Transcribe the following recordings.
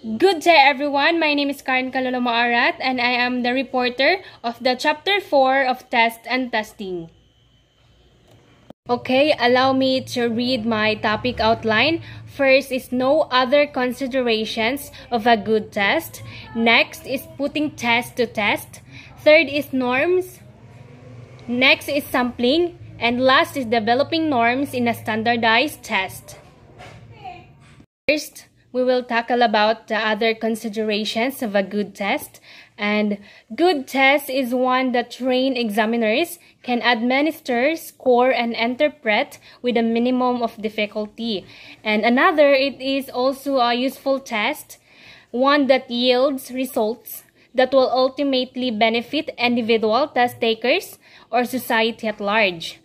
Good day everyone, my name is Maarat and I am the reporter of the Chapter 4 of Test and Testing. Okay, allow me to read my topic outline. First is no other considerations of a good test. Next is putting test to test. Third is norms. Next is sampling. And last is developing norms in a standardized test. First, we will tackle about the other considerations of a good test. And good test is one that trained examiners can administer, score, and interpret with a minimum of difficulty. And another, it is also a useful test, one that yields results that will ultimately benefit individual test takers or society at large.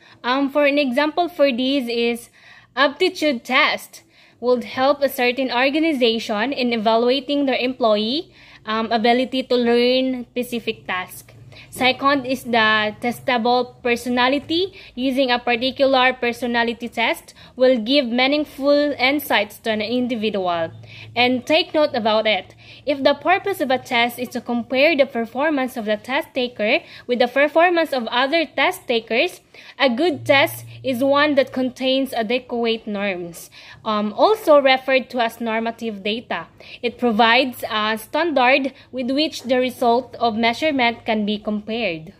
For an example for this is aptitude test would help a certain organization in evaluating their employee ability to learn specific tasks. Second is the testable personality. Using a particular personality test will give meaningful insights to an individual. And take note about it. If the purpose of a test is to compare the performance of the test taker with the performance of other test takers, a good test is one that contains adequate norms, also referred to as normative data. It provides a standard with which the result of measurement can be compared.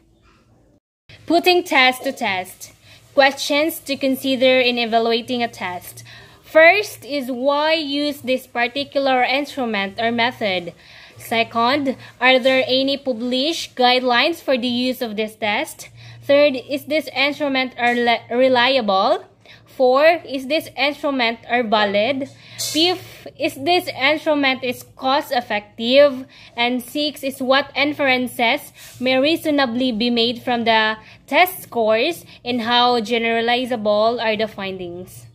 Putting test to test. Questions to consider in evaluating a test. First is why use this particular instrument or method. Second, are there any published guidelines for the use of this test? Third, is this instrument reliable? Fourth, is this instrument valid? Fifth, is this instrument cost effective? And sixth is what inferences may reasonably be made from the test scores and how generalizable are the findings.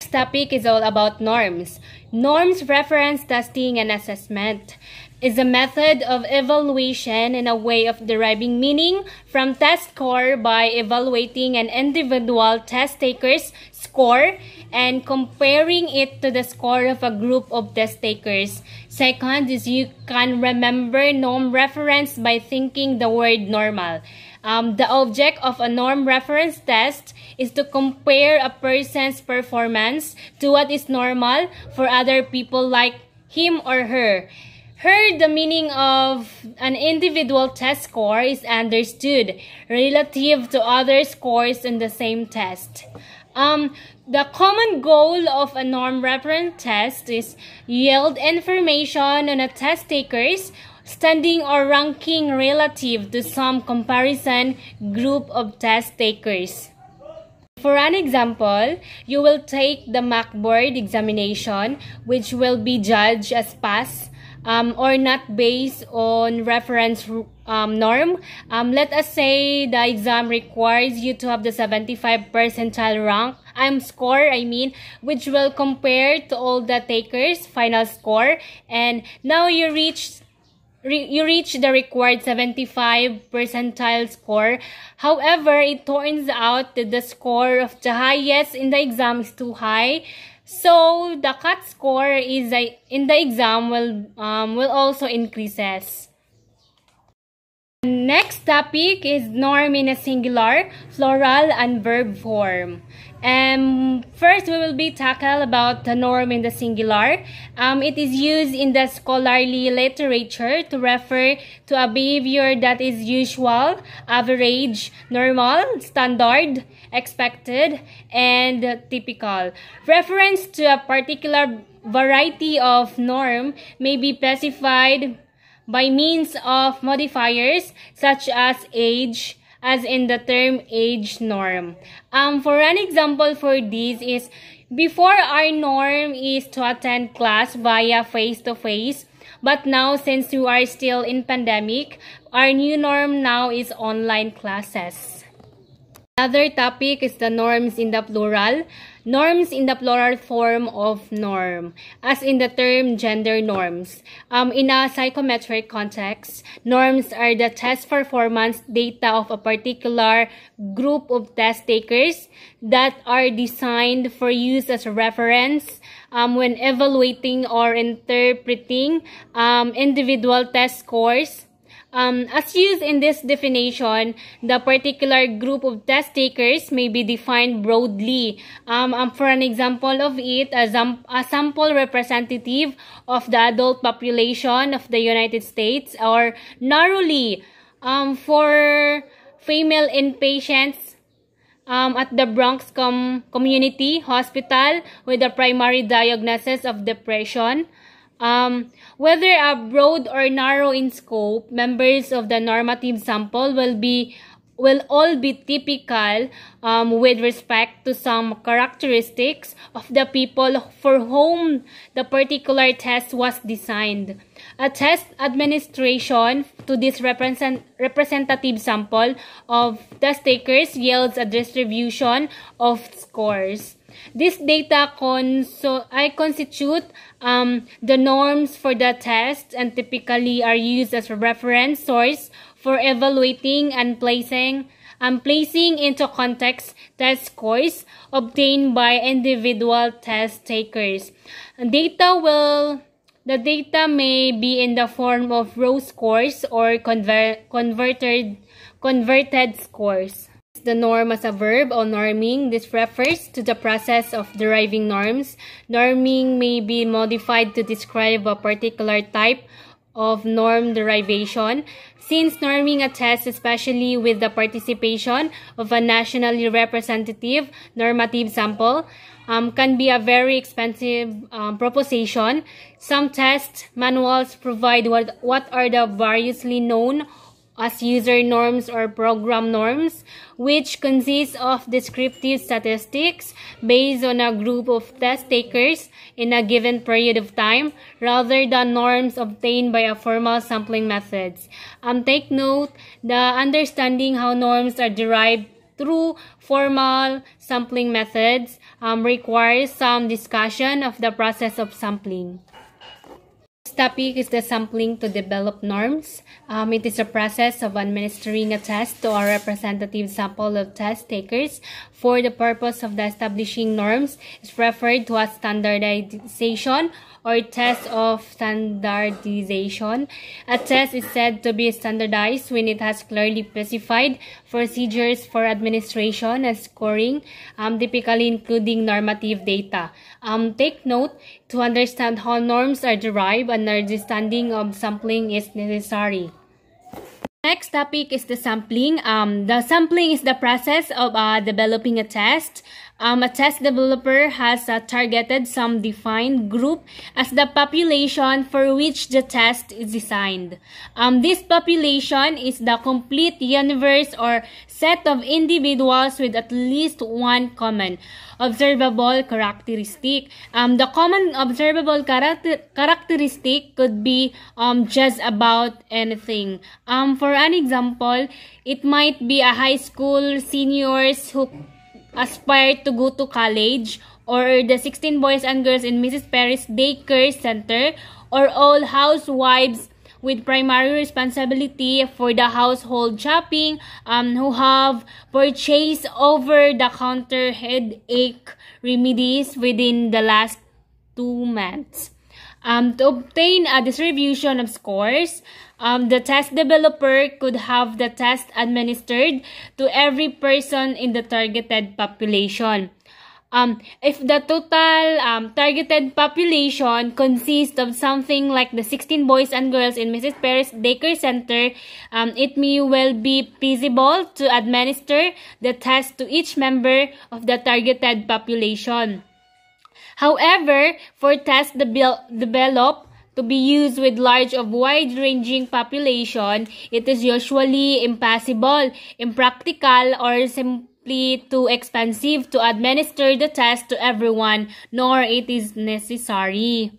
This topic is all about norms. Norms reference testing and assessment is a method of evaluation and a way of deriving meaning from test score by evaluating an individual test taker's score and comparing it to the score of a group of test takers. Second is you can remember norm reference by thinking the word normal. The object of a norm reference test is to compare a person's performance to what is normal for other people like him or her. Here, the meaning of an individual test score is understood relative to other scores in the same test. The common goal of a norm reference test is yield information on a test taker's standing or ranking relative to some comparison group of test takers. For an example, you will take the MAC board examination, which will be judged as pass or not based on reference norm. Let us say the exam requires you to have the 75 percentile rank score, which will compare to all the takers' final score, and now you reach the required 75 percentile score. However, it turns out that the score of the highest in the exam is too high, so the cut score in the exam will also increases. Next topic is norm in a singular, plural, and verb form. First, we will be tackle about the norm in the singular. It is used in the scholarly literature to refer to a behavior that is usual, average, normal, standard, expected, and typical. Reference to a particular variety of norm may be specified by means of modifiers such as age, as in the term age norm. For an example for this is, before our norm is to attend class via face-to-face, but now since we are still in pandemic, our new norm now is online classes. Another topic is the norms in the plural. Norms in the plural form of norm, as in the term gender norms. In a psychometric context, norms are the test performance data of a particular group of test takers that are designed for use as a reference when evaluating or interpreting individual test scores. As used in this definition, the particular group of test takers may be defined broadly. For an example of it, a sample representative of the adult population of the United States, or narrowly for female inpatients at the Bronx Community Hospital with a primary diagnosis of depression. Whether a broad or narrow in scope, members of the normative sample will all be typical with respect to some characteristics of the people for whom the particular test was designed. A test administration to this representative sample of test takers yields a distribution of scores. This data constitute the norms for the test and typically are used as a reference source for evaluating and placing into context test scores obtained by individual test takers. The data may be in the form of raw scores or converted scores. The norm as a verb or norming. This refers to the process of deriving norms. Norming may be modified to describe a particular type of norm derivation. Since norming a test, especially with the participation of a nationally representative normative sample, can be a very expensive proposition. Some test manuals provide what are the variously known as user norms or program norms, which consist of descriptive statistics based on a group of test takers in a given period of time, rather than norms obtained by a formal sampling methods. Take note, the understanding how norms are derived through formal sampling methods requires some discussion of the process of sampling. Topic is the sampling to develop norms. It is a process of administering a test to a representative sample of test takers for the purpose of establishing norms. It's referred to as standardization or test of standardization. A test is said to be standardized when it has clearly specified procedures for administration and scoring, typically including normative data. Take note, to understand how norms are derived, an understanding of sampling is necessary. Next topic is the sampling. The sampling is the process of developing a test. A test developer has targeted some defined group as the population for which the test is designed. This population is the complete universe or set of individuals with at least one common observable characteristic. The common observable characteristic could be just about anything. For an example, it might be a high school seniors who aspire to go to college, or the 16 boys and girls in Mrs. Perry's daycare center, or all housewives with primary responsibility for the household shopping who have purchased over-the-counter headache remedies within the last 2 months. To obtain a distribution of scores, the test developer could have the test administered to every person in the targeted population. If the total targeted population consists of something like the 16 boys and girls in Mrs. Perry's daycare center, it may well be feasible to administer the test to each member of the targeted population. However, for tests developed to be used with large of wide-ranging population, it is usually impossible, impractical, or simply too expensive to administer the test to everyone, nor it is necessary.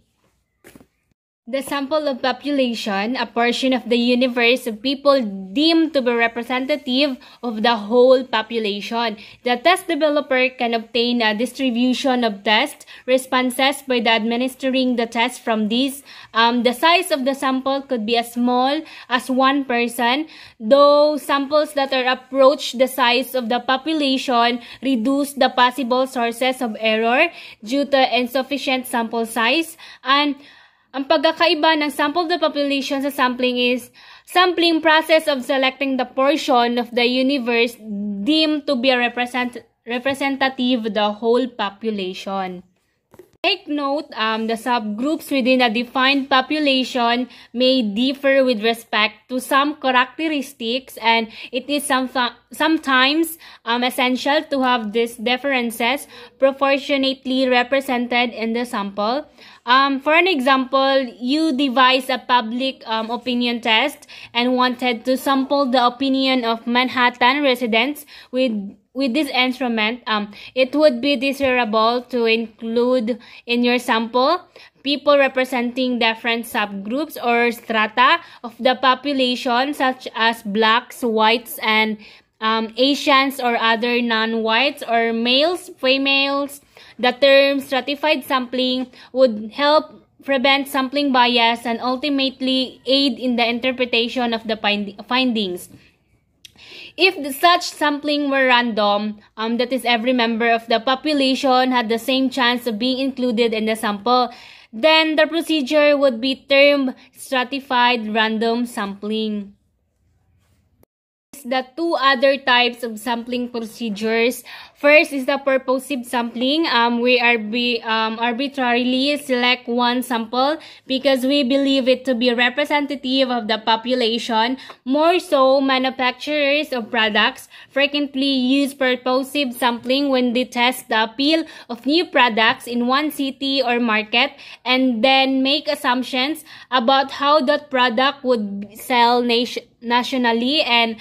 The sample of population, a portion of the universe of people deemed to be representative of the whole population. The test developer can obtain a distribution of test responses by administering the test from these. The size of the sample could be as small as 1%, though samples that are approach the size of the population reduce the possible sources of error due to insufficient sample size. And ang pagkakaiba ng sample of the population sa sampling is sampling process of selecting the portion of the universe deemed to be representative of the whole population. Take note, the subgroups within a defined population may differ with respect to some characteristics, and it is sometimes essential to have these differences proportionately represented in the sample. For an example, you devise a public opinion test and wanted to sample the opinion of Manhattan residents with this instrument. It would be desirable to include in your sample people representing different subgroups or strata of the population, such as blacks, whites, and Asians or other non-whites, or males, females. The term stratified sampling would help prevent sampling bias and ultimately aid in the interpretation of the findings. If such sampling were random, that is, every member of the population had the same chance of being included in the sample, then the procedure would be termed stratified random sampling. The two other types of sampling procedures. First is the purposive sampling. We arbitrarily select one sample because we believe it to be representative of the population. More so, manufacturers of products frequently use purposive sampling when they test the appeal of new products in one city or market and then make assumptions about how that product would sell nationally. And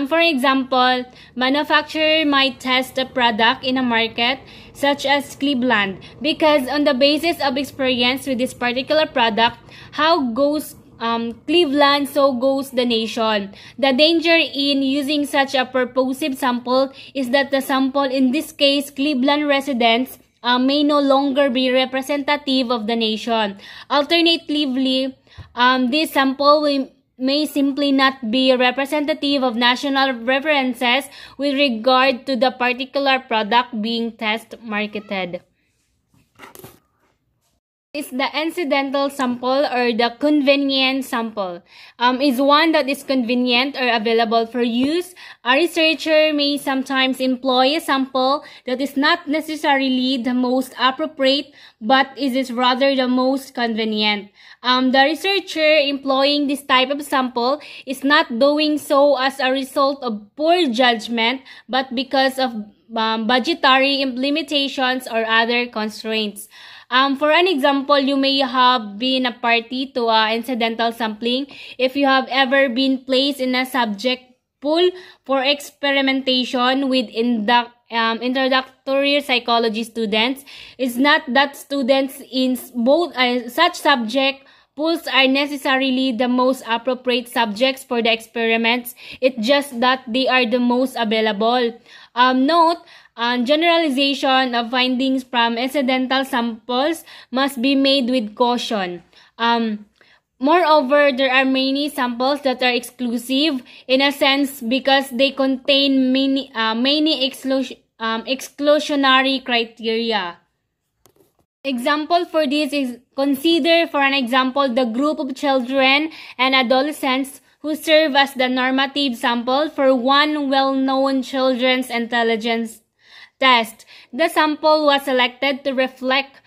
for example, manufacturer might test a product in a market such as Cleveland because on the basis of experience with this particular product, how goes Cleveland, so goes the nation. The danger in using such a purposive sample is that the sample, in this case Cleveland residents, may no longer be representative of the nation. Alternatively, this sample may simply not be representative of national preferences with regard to the particular product being test marketed. Is the incidental sample or the convenient sample. Is one that is convenient or available for use. A researcher may sometimes employ a sample that is not necessarily the most appropriate but is rather the most convenient. The researcher employing this type of sample is not doing so as a result of poor judgment but because of budgetary limitations or other constraints. For an example, you may have been a party to incidental sampling if you have ever been placed in a subject pool for experimentation with introductory psychology students. It's not that students in both such subject pools are necessarily the most appropriate subjects for the experiments. It's just that they are the most available. Note, generalization of findings from incidental samples must be made with caution. Moreover, there are many samples that are exclusive in a sense because they contain many exclusionary criteria. Example for this is, consider for an example the group of children and adolescents who serve as the normative sample for one well-known children's intelligence test. The sample was selected to reflect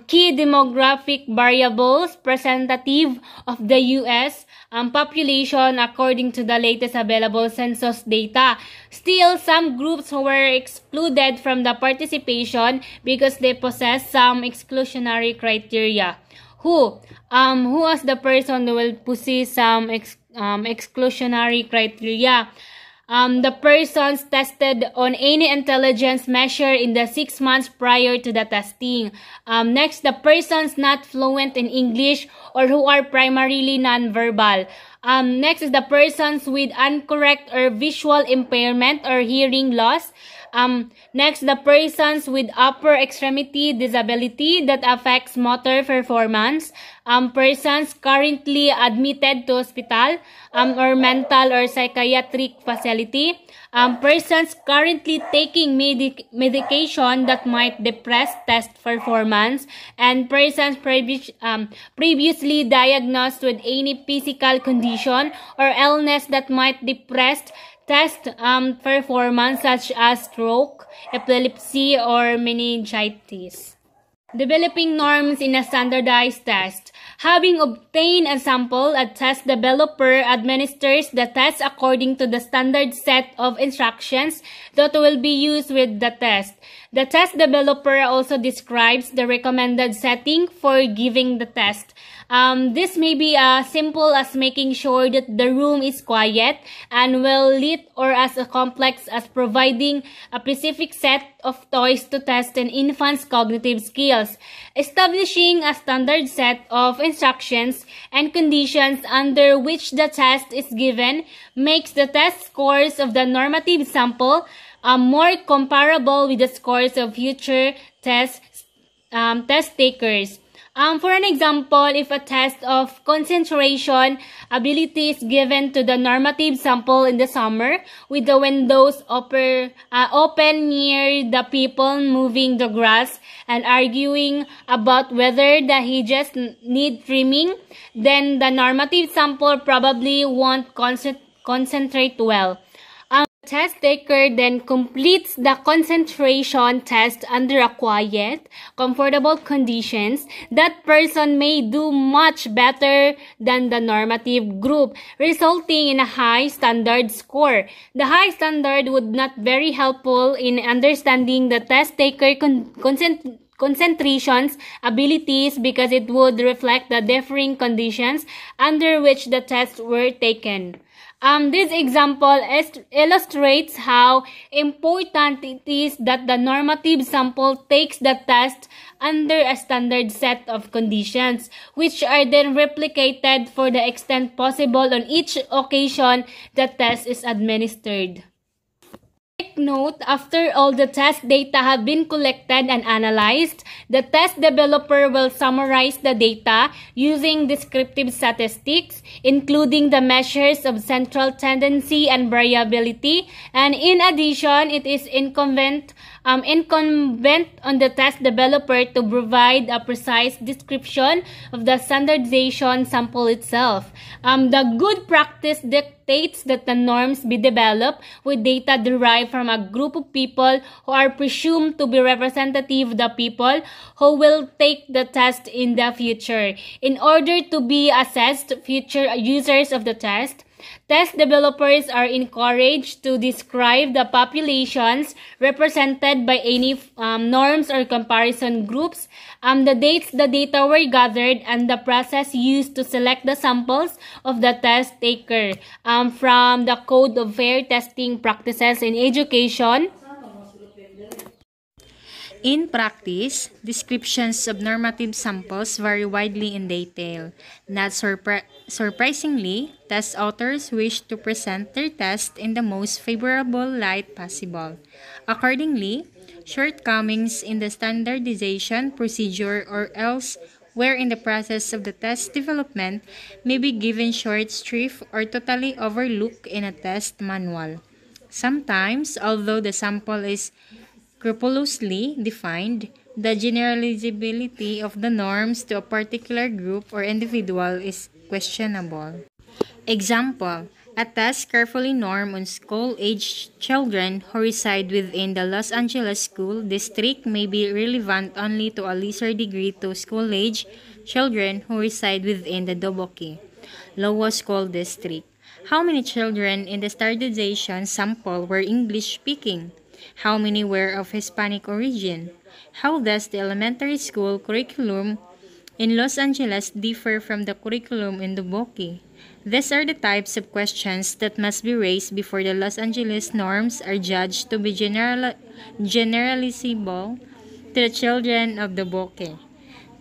key demographic variables representative of the U.S. Population according to the latest available census data. Still, some groups were excluded from the participation because they possess some exclusionary criteria. Who was the person who will possess some exclusionary criteria? The persons tested on any intelligence measure in the 6 months prior to the testing. Next, the persons not fluent in English or who are primarily nonverbal. Next is the persons with incorrect or visual impairment or hearing loss. Next, the persons with upper extremity disability that affects motor performance. Persons currently admitted to hospital or mental or psychiatric facility. Persons currently taking medication that might depress test performance. And persons previously diagnosed with any physical condition or illness that might depress test performance, such as stroke, epilepsy, or meningitis. Developing norms in a standardized test. Having obtained a sample, a test developer administers the test according to the standard set of instructions that will be used with the test. The test developer also describes the recommended setting for giving the test. This may be as simple as making sure that the room is quiet and well lit, or as complex as providing a specific set of toys to test an infant's cognitive skills. Establishing a standard set of instructions and conditions under which the test is given makes the test scores of the normative sample more comparable with the scores of future test takers. For an example, if a test of concentration ability is given to the normative sample in the summer with the windows open near the people moving the grass and arguing about whether the hedges need trimming, then the normative sample probably won't concentrate well. Test taker then completes the concentration test under a quiet, comfortable conditions. That person may do much better than the normative group, resulting in a high standard score. The high standard would not be very helpful in understanding the test taker concentration's abilities, because it would reflect the differing conditions under which the tests were taken. This example illustrates how important it is that the normative sample takes the test under a standard set of conditions, which are then replicated for the extent possible on each occasion the test is administered. Take note, after all the test data have been collected and analyzed, the test developer will summarize the data using descriptive statistics, including the measures of central tendency and variability. And in addition, it is incumbent on the test developer to provide a precise description of the standardization sample itself. The good practice dictates that the norms be developed with data derived from a group of people who are presumed to be representative of the people who will take the test in the future. In order to be assessed future users of the test developers are encouraged to describe the populations represented by any norms or comparison groups, the dates the data were gathered, and the process used to select the samples of the test taker from the Code of Fair Testing Practices in Education. In practice, descriptions of normative samples vary widely in detail. Not surprisingly, test authors wish to present their test in the most favorable light possible. Accordingly, shortcomings in the standardization procedure or else where in the process of the test development may be given short shrift or totally overlooked in a test manual. Sometimes, although the sample is scrupulously defined, the generalizability of the norms to a particular group or individual is questionable. Example: a test carefully normed on school-aged children who reside within the Los Angeles school district may be relevant only to a lesser degree to school-aged children who reside within the Dubuque, Iowa school district. How many children in the standardization sample were English-speaking? How many were of Hispanic origin? How does the elementary school curriculum in Los Angeles differ from the curriculum in Dubuque? These are the types of questions that must be raised before the Los Angeles norms are judged to be generalizable to the children of Dubuque.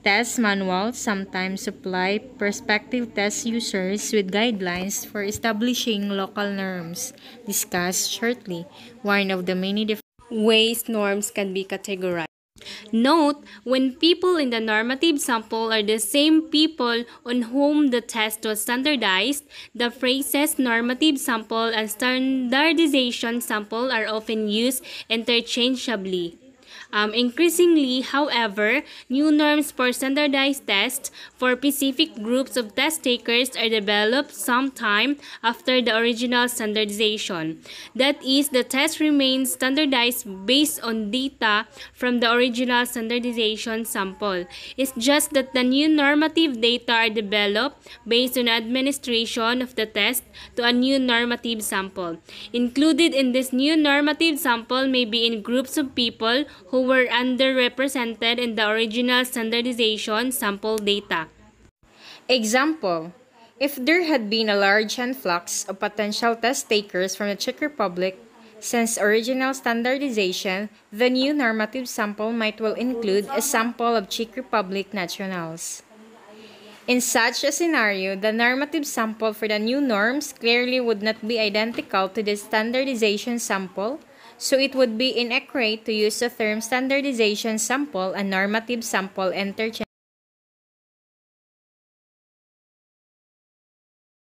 Test manuals sometimes supply prospective test users with guidelines for establishing local norms, discussed shortly, one of the many different ways norms can be categorized. Note, when people in the normative sample are the same people on whom the test was standardized, the phrases normative sample and standardization sample are often used interchangeably. Increasingly, however, new norms for standardized tests for specific groups of test takers are developed sometime after the original standardization. That is, the test remains standardized based on data from the original standardization sample. It's just that the new normative data are developed based on administration of the test to a new normative sample. Included in this new normative sample may be in groups of people who were underrepresented in the original standardization sample data. Example, if there had been a large influx of potential test takers from the Czech Republic, since original standardization, the new normative sample might well include a sample of Czech Republic nationals. In such a scenario, the normative sample for the new norms clearly would not be identical to the standardization sample, so it would be inaccurate to use the term standardization sample and normative sample interchangeably.